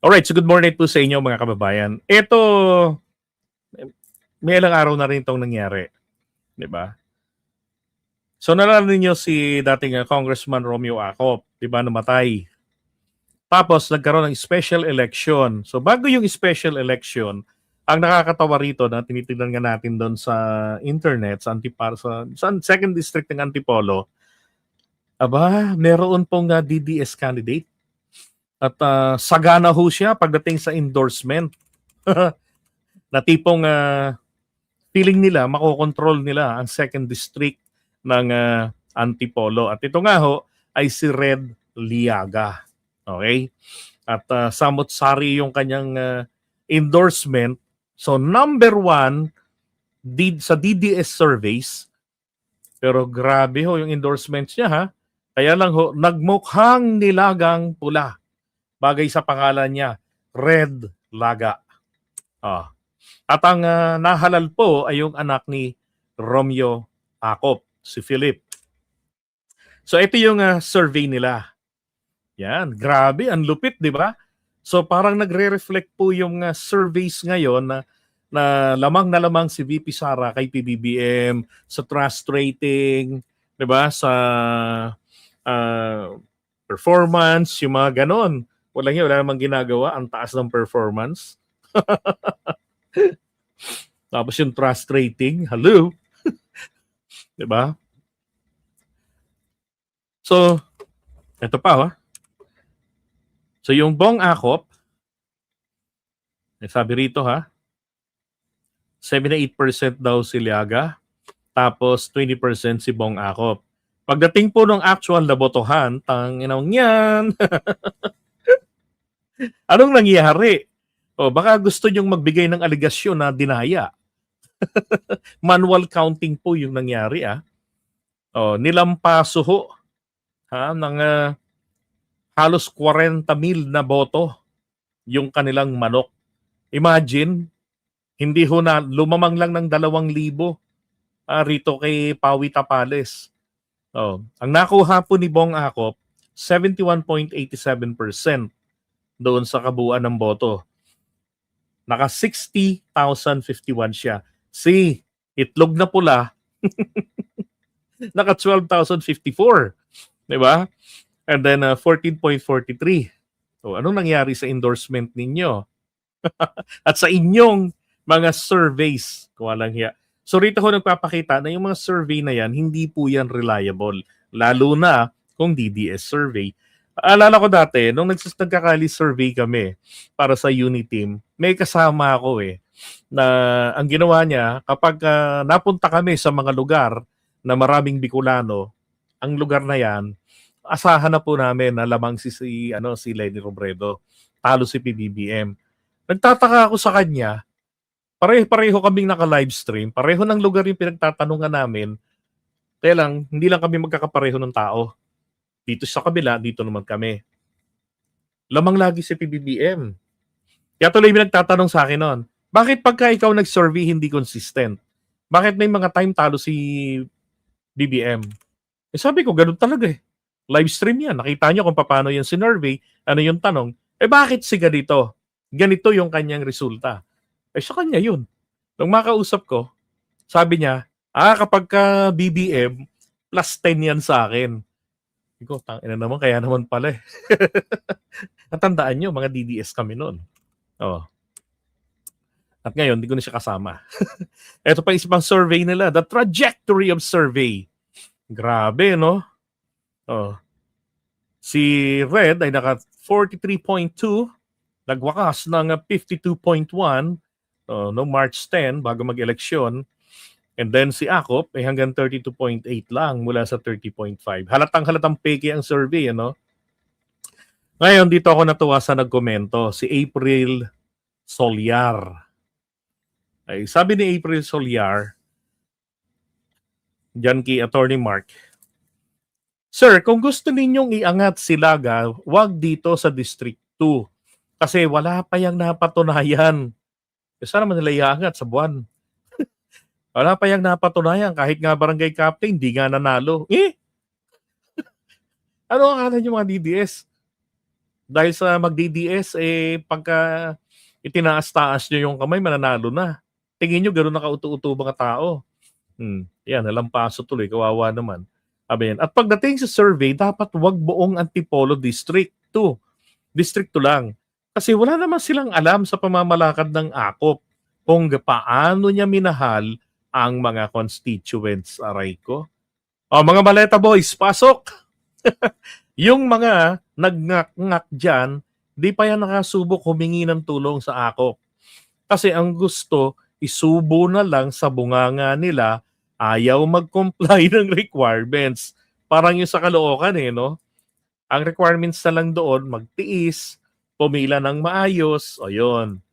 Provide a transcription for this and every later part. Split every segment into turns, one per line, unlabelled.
Alright, so good morning po sa inyo mga kababayan. Ito, may ilang araw na rin itong nangyari, di ba? So nalala ninyo si dating Congressman Romeo Acop, di ba, namatay. Tapos nagkaroon ng special election. So bago yung special election, ang nakakatawa rito na tinitingnan nga natin doon sa internet, sa sa second district ng Antipolo, aba, meron pong DDS candidate. At sagana ho siya pagdating sa endorsement. Na tipong feeling nila, makokontrol nila ang second district ng Antipolo. At ito nga ho ay si Red Liaga. Okay? At samot-sari yung kanyang endorsement. So number one sa DDS surveys. Pero grabe ho yung endorsements niya ha. Kaya lang ho, nagmukhang nilagang pula. Bagay sa pangalan niya, Red Laga. At ang nahalal po ay yung anak ni Romeo Acop, si Philip. So ito yung survey nila. Yan, grabe, ang lupit, di ba? So parang nagre-reflect po yung surveys ngayon na lamang si VP Sara kay PBBM, sa trust rating, di ba? Sa performance, yung mga ganon. Wala namang ginagawa, ang taas ng performance. Tapos yung trust rating, hello? Diba? So, ito pa ha. So yung Bong Acop, sabi rito ha, 78% daw si Liaga, tapos 20% si Bong Acop. Pagdating po ng actual na botohan, tanginang yan. Anong nangyari? O baka gusto nyong magbigay ng aligasyon na dinaya. Manual counting po yung nangyari O, nilampaso ho ng halos 40,000 na boto yung kanilang manok. Imagine, hindi ho na lumamang lang ng 2,000 rito kay Pawi Tapales. Ang nakuha po ni Bong Acop, 71.87% doon sa kabuuan ng boto. Naka 60,051 siya. Si itlog na pula, naka 12,054. Di ba? And then 14.43. So, anong nangyari sa endorsement ninyo? At sa inyong mga surveys, kung walang hiya. So rito ko nagpapakita na yung mga survey na yan, hindi po yan reliable. Lalo na kung DDS survey. Alala ko dati, nung nagkakali survey kami para sa Uniteam, may kasama ako na ang ginawa niya, kapag napunta kami sa mga lugar na maraming Bicolano, ang lugar na yan, asahan na po namin na lamang si Leni Robredo. Talo si PBBM. Nagtataka ako sa kanya, pareho kaming naka-livestream, pareho ng lugar yung pinagtatanungan namin, kaya lang, hindi lang kami magkakapareho ng tao. Dito sa kabila, dito naman kami. Lamang lagi si PBBM. Kaya tuloy may nagtatanong sa akin noon, bakit pagka ikaw nag-survey hindi consistent? Bakit may mga time talo si BBM? Sabi ko, ganun talaga Live stream yan. Nakita nyo kung paano yung sinurvey, ano yung tanong. Bakit si ganito? Ganito yung kanyang resulta. Sa kanya yun. Nung makausap ko, sabi niya, kapag ka BBM, plus 10 yan sa akin. Iko, tangina naman, kaya naman pala Natandaan nyo, mga DDS kami noon. At ngayon, hindi ko na siya kasama. Ito pa isang survey nila, the trajectory of survey. Grabe, no? Si Red ay naka 43.2, nagwakas ng 52.1 no March 10 bago mag-eleksyon. And then si Acop ay hanggang 32.8 lang mula sa 30.5. Halatang peke ang survey, Ngayon, dito ako natuwa sa nagkomento, si April Solyar. Ay, sabi ni April Solyar, dyan kay Attorney Mark, Sir, kung gusto ninyong iangat si Laga, wag dito sa District 2. Kasi wala pa yang napatunayan. Saan naman nila iangat sa buwan? Wala pa yang napatunayan. Kahit nga barangay captain, di nga nanalo. Ano akala nyo mga DDS? Dahil sa magdi-DS, pagka itinaas-taas nyo yung kamay, mananalo na. Tingin nyo, gano'n nakauto-uto mga tao. Yan, nalampaso tuloy. Kawawa naman. Sabi yan. At pagdating sa survey, dapat wag buong Antipolo District 2. District 2 lang. Kasi wala naman silang alam sa pamamalakad ng AKOP kung paano niya minahal ang mga constituents. Aray ko. O, mga maleta boys, pasok! Yung mga nagngak-ngak dyan, di pa yan nakasubok humingi ng tulong sa AKOP. Kasi ang gusto, isubo na lang sa bunganga nila, ayaw mag-comply ng requirements. Parang yung sa Caloocan no? Ang requirements na lang doon, magtiis, pumila ng maayos, o yun.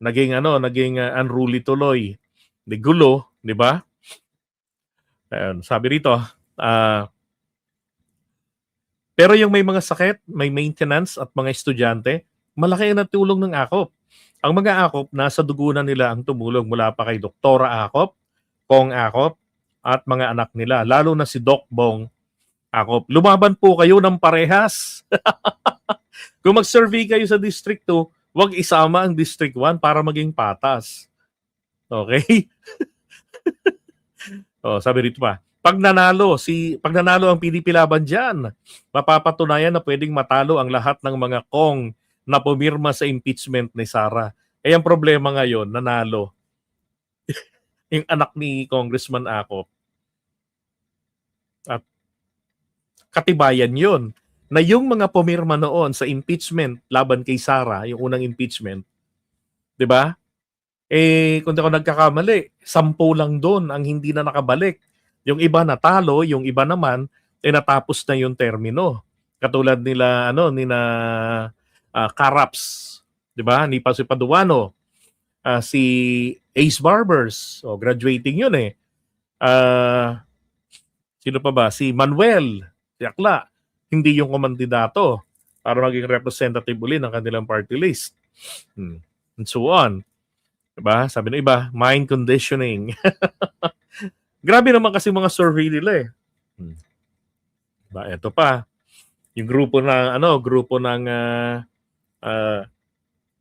Naging unruly tuloy. Di gulo, di ba? Sabi rito, pero yung may mga sakit, may maintenance at mga estudyante, malaki ang natulong ng AKOP. Ang mga AKOP, nasa dugo na nila ang tumulong mula pa kay Doktora AKOP, Kong AKOP, at mga anak nila, lalo na si Doc Bong AKOP. Lumaban po kayo ng parehas. Kung mag-survey kayo sa District 2, huwag isama ang District 1 para maging patas. Okay? Sabi rito pa, pag nanalo ang PDP laban diyan, mapapatunayan na pwedeng matalo ang lahat ng mga Kong na pumirma sa impeachment ni Sara. Ang problema ngayon, nanalo yung anak ni Congressman Akop. At katibayan yun na yung mga pumirma noon sa impeachment laban kay Sara, yung unang impeachment, 'di ba? Kung ako nagkakamali, 10 lang doon ang hindi na nakabalik. Yung iba natalo, yung iba naman natapos na yung termino. Katulad nila Caraps, 'di ba? Ni Pastor Paduano, si Ace Barbers, graduating yun sino pa ba? Si Manuel, si Akla, hindi yung kumandidato para maging representative uli ng kanilang party list. And so on. Diba? Sabi ng iba, mind conditioning. Grabe naman kasi mga survey nila Diba? Ito pa, yung grupo ng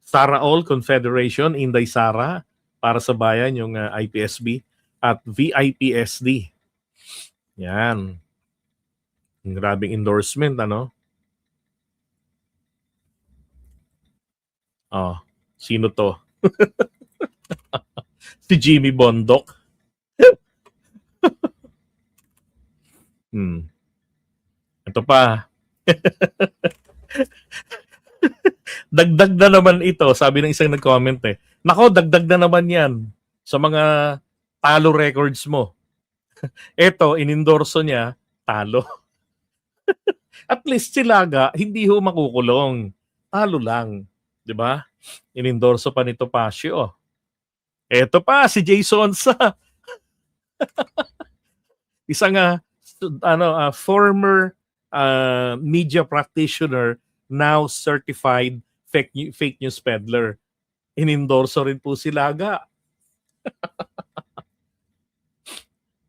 Sara All Confederation, Inday Sara, para sa bayan, yung IPSB, at VIPSD. Yan. Grabing endorsement, sino to? Si Jimmy Bondok. Ito pa. Dagdag na naman ito, sabi ng isang nag-comment Nako, dagdag na naman yan sa mga talo records mo. Ito, inendorso niya, talo. At least si Laga, hindi ho makukulong. Talo lang. 'Di ba? Inendorso pa nito Pasio. Ito pa, si Jason sa isang former media practitioner, now certified fake news peddler. Inendorso rin po si Laga.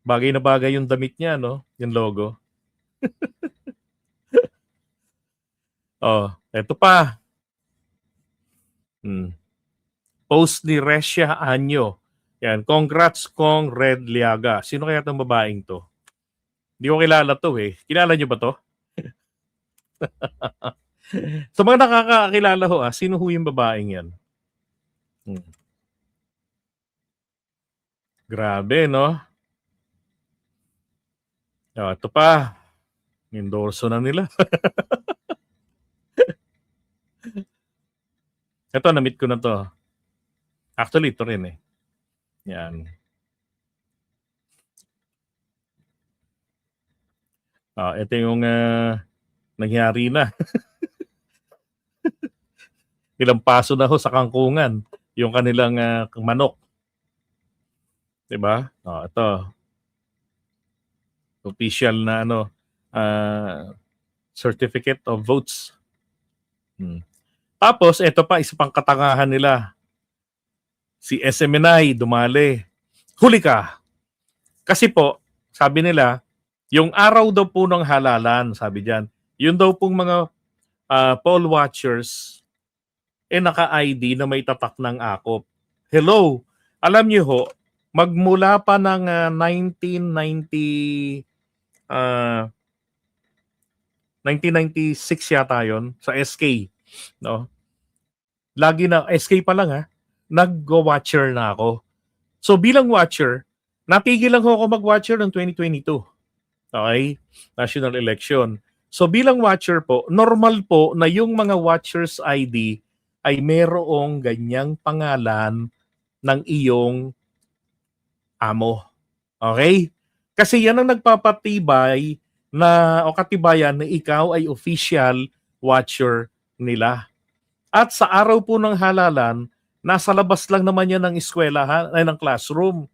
Bagay na bagay yung damit niya, yung logo. Eto pa. Post ni Resha Anyo. Yan, congrats Kong Red Liaga. Sino kaya itong babaeng to? Hindi ko kilala to Kilala nyo ba to? Sa mga nakakakilala ho, sino ho yung babaeng yan? Grabe, no? Ito pa. Endorso na nila. Ito, na-meet ko na to. Actually, ito rin Yan. Ito yung nangyari na. Ilang paso na ho sa kangkungan yung kanilang manok. 'Di ba? Ito. Official na certificate of votes. Tapos, ito pa, isa pang katangahan nila. Si SMNI, dumali. Huli ka. Kasi po, sabi nila, yung araw daw po ng halalan, sabi diyan, yun daw pong mga poll watchers, naka-ID na may tatak ng akop. Hello, alam niyo ho, magmula pa ng 1996 yata yon sa SK, no? Lagi na, SK pa lang nag-watcher na ako. So bilang watcher, natigil lang ako mag-watcher ng 2022. Okay? National election. So bilang watcher po, normal po na yung mga watchers ID ay merong ganyang pangalan ng iyong amo. Okay? Kasi yan ang nagpapatibay o katibayan na ikaw ay official watcher nila. At sa araw po ng halalan, nasa labas lang naman yan ng eskwelahan, ay ng classroom.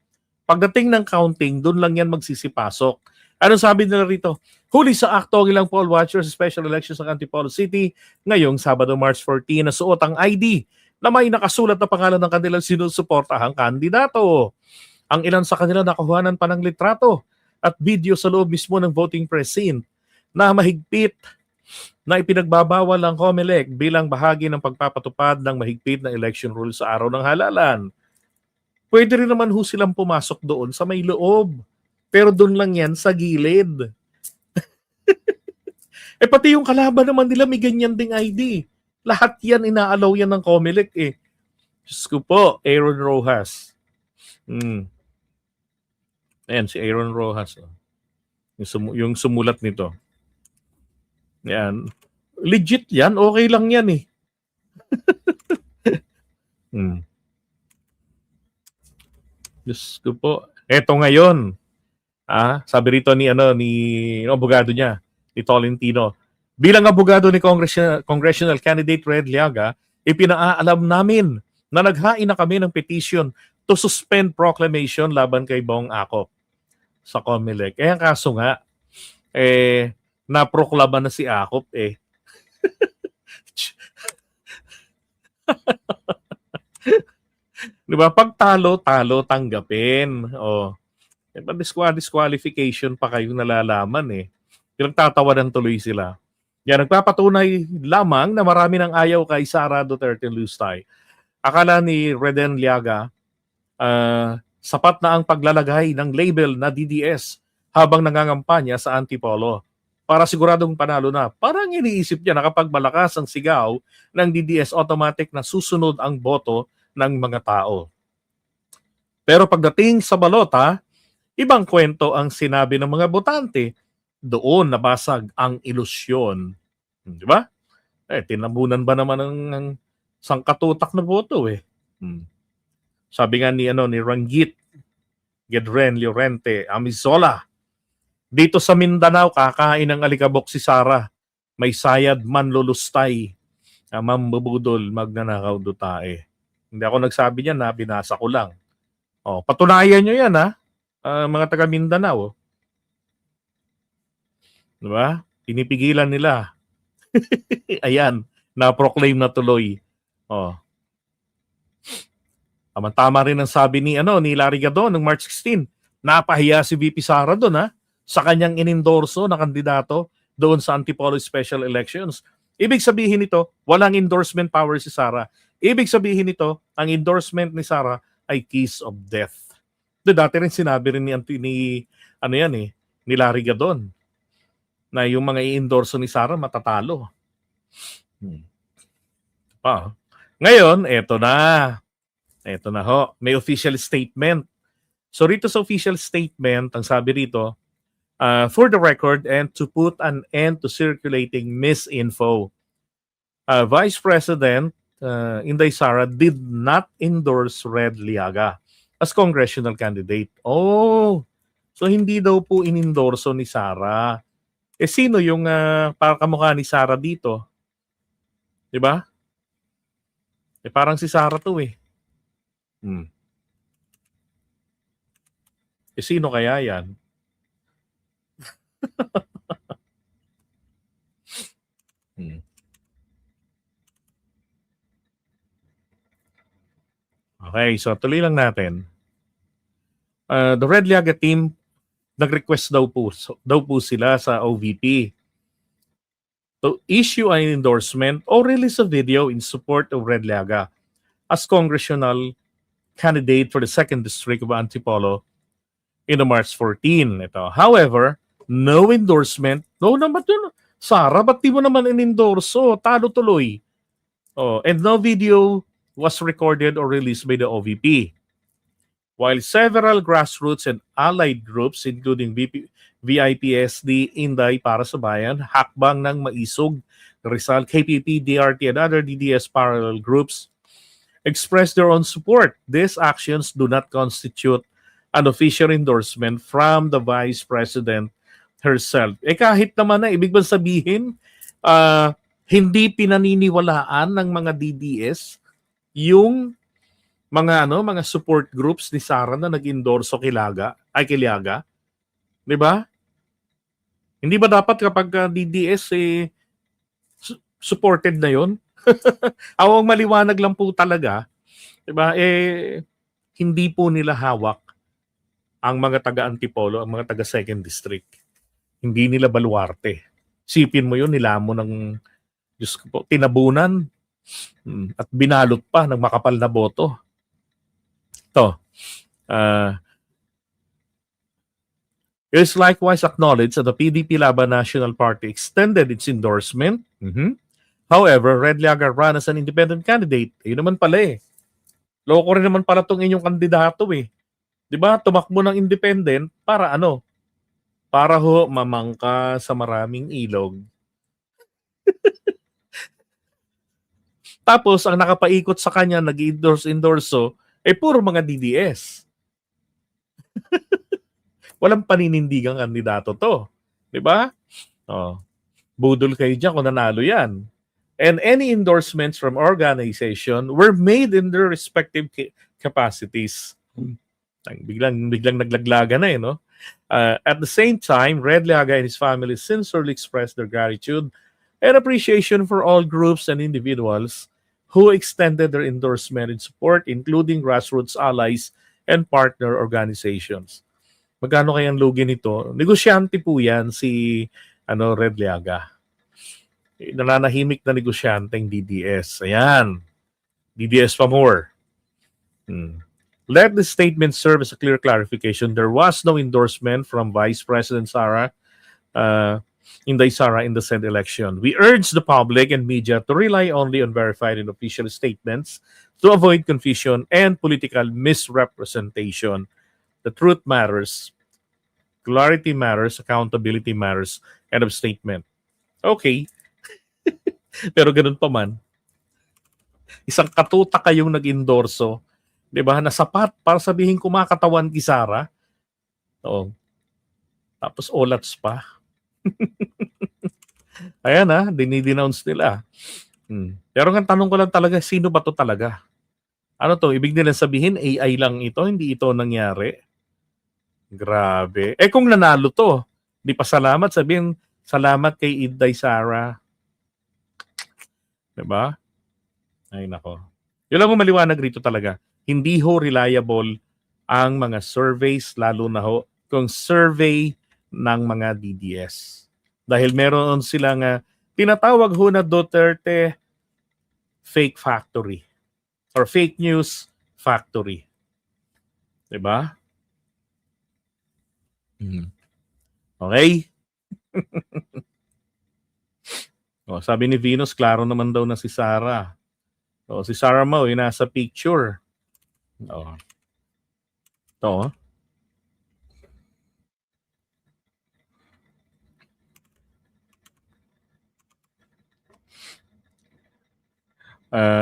Pagdating ng counting, doon lang yan magsisipasok. Anong sabi nila rito? Huli sa akto ang ilang poll watchers sa special elections ng Antipolo City ngayong Sabado, March 14 na suot ang ID na may nakasulat na pangalan ng kanilang sinusuportahang kandidato. Ang ilan sa kanila nakuhanan pa ng litrato at video sa loob mismo ng voting precinct na mahigpit na ipinagbabawal ng COMELEC bilang bahagi ng pagpapatupad ng mahigpit na election rules sa araw ng halalan. Pwede rin naman ho silang pumasok doon sa may loob. Pero doon lang yan sa gilid. Pati yung kalaban naman nila may ganyan ding ID. Lahat yan inaalaw yan ng COMELEC eh. Diyos ko po, Aaron Rojas. Ayan, si Aaron Rojas. Yung sumulat nito. Yan. Legit yan. Okay lang yan eh. Diyos ko po. Eto ngayon. Sabi rito ni abogado niya, ni Tolentino. Bilang abogado ni congressional candidate Red Liaga, ipinaalam namin na naghain na kami ng petition to suspend proclamation laban kay Bong Acop sa COMELEC. Ang kaso nga, naproklama na si Acop eh. Diba? Pag talo, tanggapin. Disqualification pa kayo nalalaman eh. Pinagtatawanan tuloy sila. Yan, nagpapatunay lamang na marami ng ayaw kay Sara Duterte Lustay. Akala ni Reden Liaga, sapat na ang paglalagay ng label na DDS habang nangangampanya sa Antipolo para siguradong panalo na. Parang iniisip niya na kapag malakas ang sigaw ng DDS, automatic na susunod ang boto ng mga tao. Pero pagdating sa balota, ibang kwento ang sinabi ng mga botante. Doon nabasag ang ilusyon. Di ba? Tinabunan ba naman ng sangkatutak na boto eh. Sabi nga ni Ranggit Gedren Llorente Amizola, dito sa Mindanao kakain ng alikabok si Sara. May sayad man lulustay. Mambubudol magnanakaw dutae. Hindi ako nagsabi niyan binasa ko lang. Patunayan nyo yan mga taga Mindanao. Diba? Pinipigilan nila. Ayan, na-proclaim na tuloy. Tama rin ang sabi ni Larry Gadon ng March 16. Napahiya si VP Sara doon sa kanyang inendorso na kandidato doon sa Antipolo Special Elections. Ibig sabihin nito, walang endorsement power si Sara. Ibig sabihin nito, ang endorsement ni Sara ay kiss of death. Dati rin sinabi rin ni Larry Gadon na yung mga i-endorso ni Sara matatalo. Ngayon, eto na. Eto na ho. May official statement. So rito sa official statement, ang sabi rito, for the record and to put an end to circulating misinfo, Vice President Inday Sara did not endorse Red Liaga as congressional candidate. So hindi daw po inendorso ni Sara. Sino yung kamukha ni Sara dito? Diba? Parang si Sara to eh. Sino kaya yan? Okay, so tuloy lang natin. The Red Liaga team nag-request daw po sila sa OVP to issue an endorsement or release a video in support of Redliaga as congressional candidate for the 2nd District of Antipolo in the March 14. Ito. However, no endorsement. No naman yun. Sara, ba't di mo naman in-endorso? Talo tuloy. And no video was recorded or released by the OVP. While several grassroots and allied groups, including VIPSD, Inday Para sa Bayan, Hakbang ng Maisog, Rizal, KPP, DRT, and other DDS parallel groups, expressed their own support. These actions do not constitute an official endorsement from the Vice President herself. Kahit naman na, ibig bang sabihin, hindi pinaniniwalaan ng mga DDS yung mga support groups ni Sara na nag-endorso kay Liaga. 'Di ba? Hindi ba dapat kapag DDS supported na 'yon? Ang maliwanag lang po talaga, 'di ba? Hindi po nila hawak ang mga taga Antipolo, ang mga taga 2nd District. Hindi nila baluarte. Sipin mo 'yon, nilamon ng Diyos ko po, tinabunan at binalot pa ng makapal na boto. Ito. It is likewise acknowledged that the PDP Laban National Party extended its endorsement. However, Redliaga ran as an independent candidate. Yun naman pala Loko rin naman pala itong inyong kandidato Di ba? Tumakbo ng independent para ano? Para mamangka sa maraming ilog. Tapos, ang nakapaikot sa kanya, nag-endorso, puro mga DDS. Walang paninindigang kandidato to. Di ba? Budol kayo dyan kung nanalo yan. And any endorsements from organization were made in their respective capacities. Biglang naglaglaga na no? At the same time, Redliaga and his family sincerely expressed their gratitude and appreciation for all groups and individuals who extended their endorsement and support, including grassroots allies and partner organizations. Magkano kayang lugi nito? Negosyante po yan si Redliaga. Nananahimik na negosyanteng DDS. Ayan. DDS pa more. Let the statement serve as a clear clarification. There was no endorsement from Vice President Sara Inday Sara in the said election. We urge the public and media to rely only on verified and official statements to avoid confusion and political misrepresentation. The truth matters, clarity matters, accountability matters, end of statement. Okay. Pero ganun pa man, isang katuta kayong nag-endorso, di ba, na sapat para sabihin kumakatawan kay Sara. Tapos olats pa. Ayan dinidenounce nila. Pero ang tanong ko lang talaga, sino ba to talaga? Ano to? Ibig nila sabihin, AI lang ito, hindi ito nangyari. Grabe. Kung nanalo to, di pa salamat, sabihin, salamat kay Inday Sara. Diba? Ay nako. Yun lang maliwanag rito talaga. Hindi reliable ang mga surveys, lalo na kung survey ng mga DDS. Dahil meron silang tinatawag na Duterte fake factory or fake news factory. Diba? Okay? Sabi ni Venus, klaro naman daw na si Sara. Si Sara mo, nasa picture. Ito.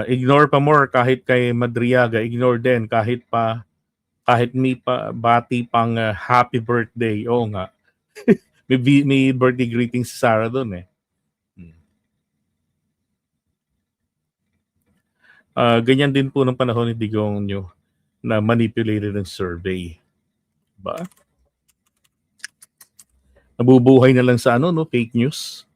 Ignore pa more kahit kay Madriaga, ignore din kahit may bati pang happy birthday. Oo nga. may birthday greeting si Sara doon Ganyan din po ng panahon ni Digong nyo na manipulated ng survey. Ba? Nabubuhay na lang sa fake news.